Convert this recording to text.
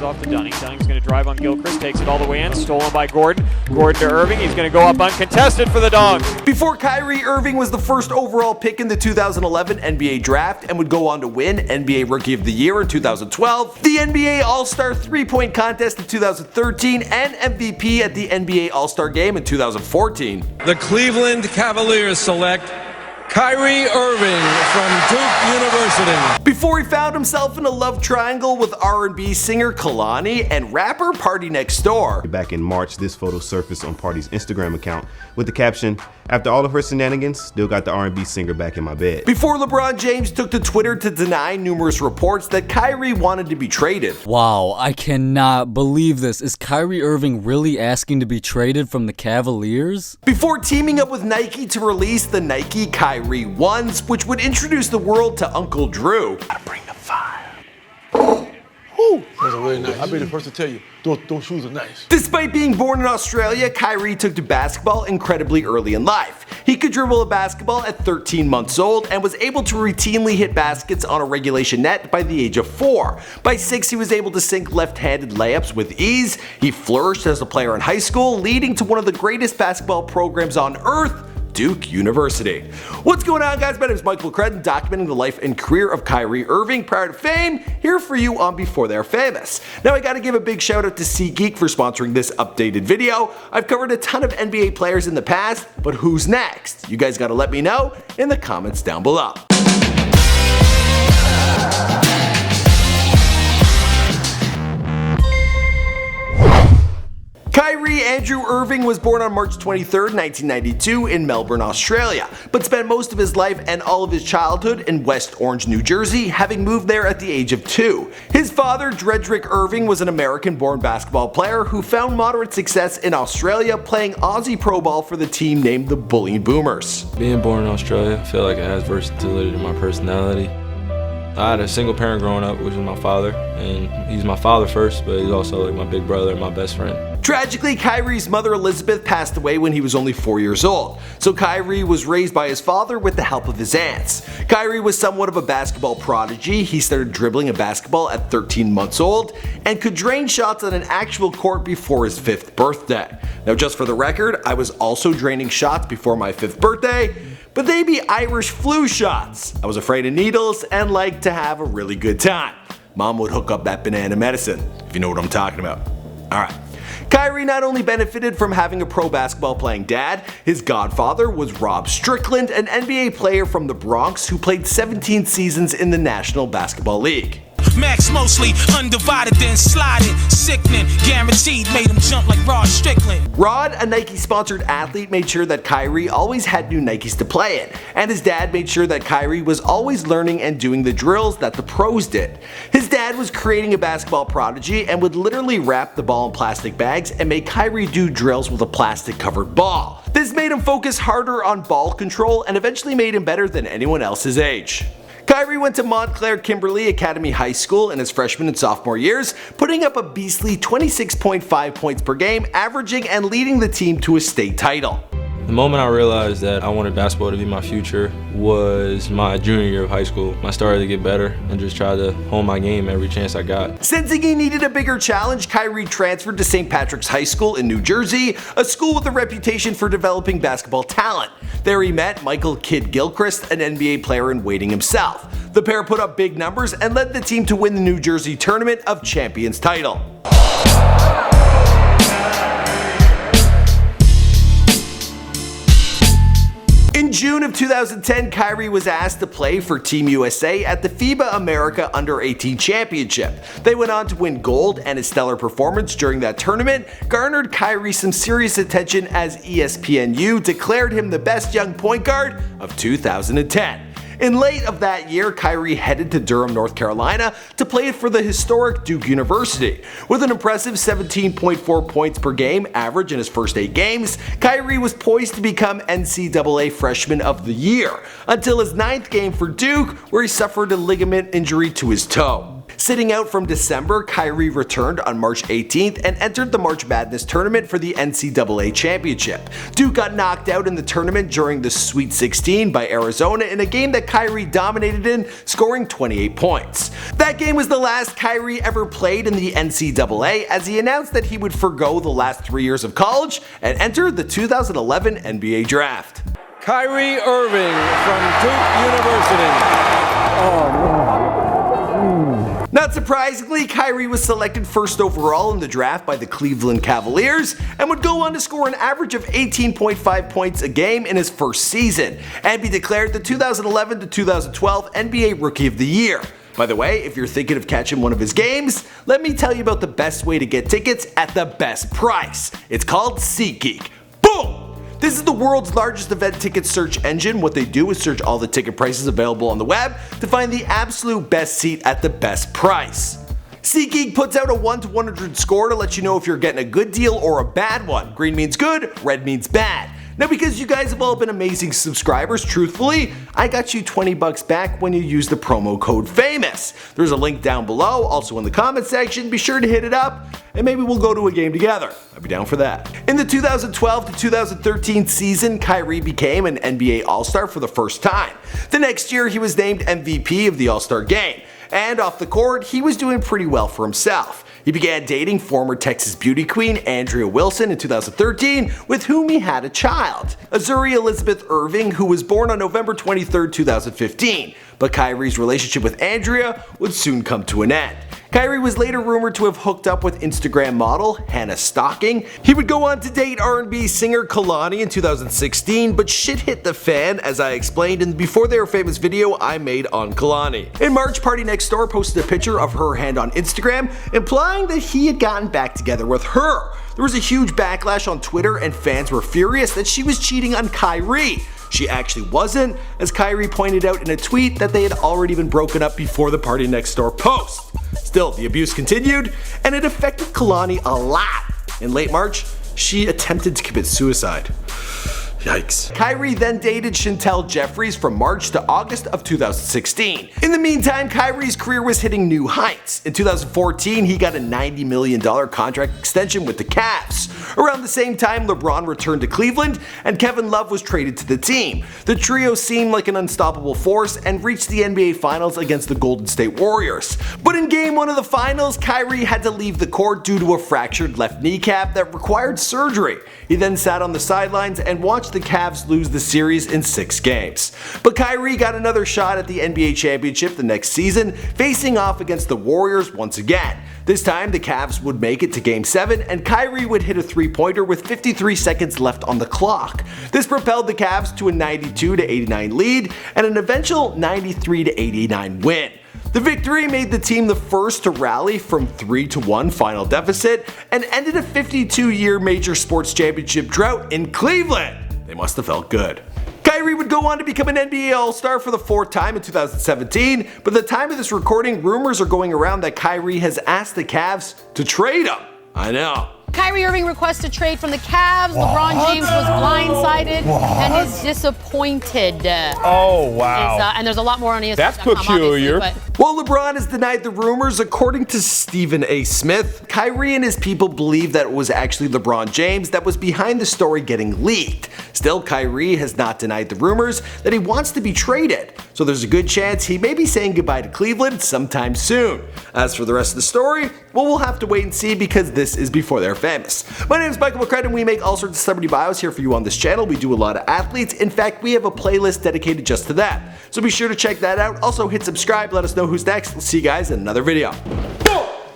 off to Dunning. Dunning's going to drive on Gilchrist, takes it all the way in, stolen by Gordon. Gordon to Irving, he's going to go up uncontested for the Dogs. Before Kyrie Irving was the first overall pick in the 2011 NBA draft and would go on to win NBA Rookie of the Year in 2012, the NBA All-Star 3-point contest in 2013, and MVP at the NBA All-Star Game in 2014. The Cleveland Cavaliers select Kyrie Irving from Duke University. Before he found himself in a love triangle with R&B singer Kehlani and rapper Party Next Door. Back in March, this photo surfaced on Party's Instagram account with the caption, "After all of her shenanigans, still got the R&B singer back in my bed." Before LeBron James took to Twitter to deny numerous reports that Kyrie wanted to be traded. Wow, I cannot believe this. Is Kyrie Irving really asking to be traded from the Cavaliers? Before teaming up with Nike to release the Nike Kyrie Ones, which would introduce the world to Uncle Drew. Gotta bring the fire. Those are really nice. I'll be the first to tell you, those shoes are nice. Despite being born in Australia, Kyrie took to basketball incredibly early in life. He could dribble a basketball at 13 months old and was able to routinely hit baskets on a regulation net by the age of 4. By 6, he was able to sink left-handed layups with ease. He flourished as a player in high school, leading to one of the greatest basketball programs on earth, Duke University. What's going on, guys? My name is Michael McCrudden, documenting the life and career of Kyrie Irving prior to fame, here for you on Before They're Famous. Now I gotta give a big shout out to SeatGeek for sponsoring this updated video. I've covered a ton of NBA players in the past, but who's next? You guys gotta let me know in the comments down below. Kyrie Andrew Irving was born on March 23, 1992 in Melbourne, Australia, but spent most of his life and all of his childhood in West Orange, New Jersey, having moved there at the age of 2. His father, Dredrick Irving, was an American-born basketball player who found moderate success in Australia playing Aussie Pro Ball for the team named the Bulleen Boomers. Being born in Australia, I feel like it has versatility to my personality. I had a single parent growing up, which is my father, and he's my father first, but he's also like my big brother and my best friend. Tragically, Kyrie's mother Elizabeth passed away when he was only 4 years old, so Kyrie was raised by his father with the help of his aunts. Kyrie was somewhat of a basketball prodigy. He started dribbling a basketball at 13 months old and could drain shots on an actual court before his 5th birthday. Now just for the record, I was also draining shots before my 5th birthday, but they be Irish flu shots. I was afraid of needles and liked to have a really good time. Mom would hook up that banana medicine, if you know what I'm talking about. Alright. Kyrie not only benefited from having a pro basketball playing dad, his godfather was Rob Strickland, an NBA player from the Bronx who played 17 seasons in the National Basketball League. Max mostly undivided, then sliding, sickening, guaranteed made him jump like Rod Strickland. Rod, a Nike-sponsored athlete, made sure that Kyrie always had new Nikes to play in, and his dad made sure that Kyrie was always learning and doing the drills that the pros did. His dad was creating a basketball prodigy and would literally wrap the ball in plastic bags and make Kyrie do drills with a plastic-covered ball. This made him focus harder on ball control and eventually made him better than anyone else his age. Kyrie went to Montclair Kimberly Academy High School in his freshman and sophomore years, putting up a beastly 26.5 points per game, averaging and leading the team to a state title. The moment I realized that I wanted basketball to be my future was my junior year of high school. I started to get better and just tried to hone my game every chance I got. Sensing he needed a bigger challenge, Kyrie transferred to St. Patrick's High School in New Jersey, a school with a reputation for developing basketball talent. There he met Michael "Kid" Gilchrist, an NBA player in waiting himself. The pair put up big numbers and led the team to win the New Jersey Tournament of Champions title. In June of 2010, Kyrie was asked to play for Team USA at the FIBA America Under-18 Championship. They went on to win gold, and his stellar performance during that tournament garnered Kyrie some serious attention as ESPNU declared him the best young point guard of 2010. In late of that year, Kyrie headed to Durham, North Carolina to play for the historic Duke University. With an impressive 17.4 points per game average in his first 8 games, Kyrie was poised to become NCAA Freshman of the Year, until his 9th game for Duke, where he suffered a ligament injury to his toe. Sitting out from December, Kyrie returned on March 18th and entered the March Madness tournament for the NCAA championship. Duke got knocked out in the tournament during the Sweet 16 by Arizona in a game that Kyrie dominated in, scoring 28 points. That game was the last Kyrie ever played in the NCAA, as he announced that he would forgo the last 3 years of college and enter the 2011 NBA draft. Kyrie Irving from Duke University. Not surprisingly, Kyrie was selected first overall in the draft by the Cleveland Cavaliers and would go on to score an average of 18.5 points a game in his first season and be declared the 2011 to 2012 NBA Rookie of the Year. By the way, if you're thinking of catching one of his games, let me tell you about the best way to get tickets at the best price. It's called SeatGeek. Boom! This is the world's largest event ticket search engine. What they do is search all the ticket prices available on the web to find the absolute best seat at the best price. SeatGeek puts out a 1 to 100 score to let you know if you're getting a good deal or a bad one. Green means good, red means bad. Now, because you guys have all been amazing subscribers, truthfully, I got you $20 back when you use the promo code FAMOUS. There's a link down below, also in the comment section. Be sure to hit it up, and maybe we'll go to a game together. I'd be down for that. In the 2012 to 2013 season, Kyrie became an NBA All-Star for the first time. The next year, he was named MVP of the All-Star Game. And off the court, he was doing pretty well for himself. He began dating former Texas beauty queen Andrea Wilson in 2013, with whom he had a child, Azuri Elizabeth Irving, who was born on November 23, 2015. But Kyrie's relationship with Andrea would soon come to an end. Kyrie was later rumored to have hooked up with Instagram model Hannah Stocking. He would go on to date R&B singer Kehlani in 2016, but shit hit the fan, as I explained in the Before They Were Famous video I made on Kehlani. In March, Party Next Door posted a picture of her hand on Instagram, implying that he had gotten back together with her. There was a huge backlash on Twitter, and fans were furious that she was cheating on Kyrie. She actually wasn't, as Kyrie pointed out in a tweet that they had already been broken up before the Party Next Door post. Still, the abuse continued, and it affected Kehlani a lot. In late March, she attempted to commit suicide. Yikes. Kyrie then dated Chantel Jeffries from March to August of 2016. In the meantime, Kyrie's career was hitting new heights. In 2014, he got a $90 million contract extension with the Cavs. Around the same time, LeBron returned to Cleveland and Kevin Love was traded to the team. The trio seemed like an unstoppable force and reached the NBA Finals against the Golden State Warriors. But in Game 1 of the Finals, Kyrie had to leave the court due to a fractured left kneecap that required surgery. He then sat on the sidelines and watched the Cavs lose the series in 6 games. But Kyrie got another shot at the NBA championship the next season, facing off against the Warriors once again. This time, the Cavs would make it to Game 7, and Kyrie would hit a three-pointer with 53 seconds left on the clock. This propelled the Cavs to a 92-89 lead and an eventual 93-89 win. The victory made the team the first to rally from 3-1 final deficit and ended a 52-year major sports championship drought in Cleveland. They must have felt good. Kyrie would go on to become an NBA All-Star for the 4th time in 2017, but at the time of this recording, rumors are going around that Kyrie has asked the Cavs to trade him. I know. Kyrie Irving requests a trade from the Cavs. LeBron James was blindsided and is disappointed. Oh, wow. And there's a lot more on ESPN. That's peculiar. While LeBron has denied the rumors, according to Stephen A. Smith, Kyrie and his people believe that it was actually LeBron James that was behind the story getting leaked. Still, Kyrie has not denied the rumors that he wants to be traded, so there's a good chance he may be saying goodbye to Cleveland sometime soon. As for the rest of the story, well, we'll have to wait and see because this is Before They're Famous. My name is Michael McCrudden and we make all sorts of celebrity bios here for you on this channel. We do a lot of athletes. In fact, we have a playlist dedicated just to that. So be sure to check that out. Also hit subscribe, let us know who's next. We'll see you guys in another video.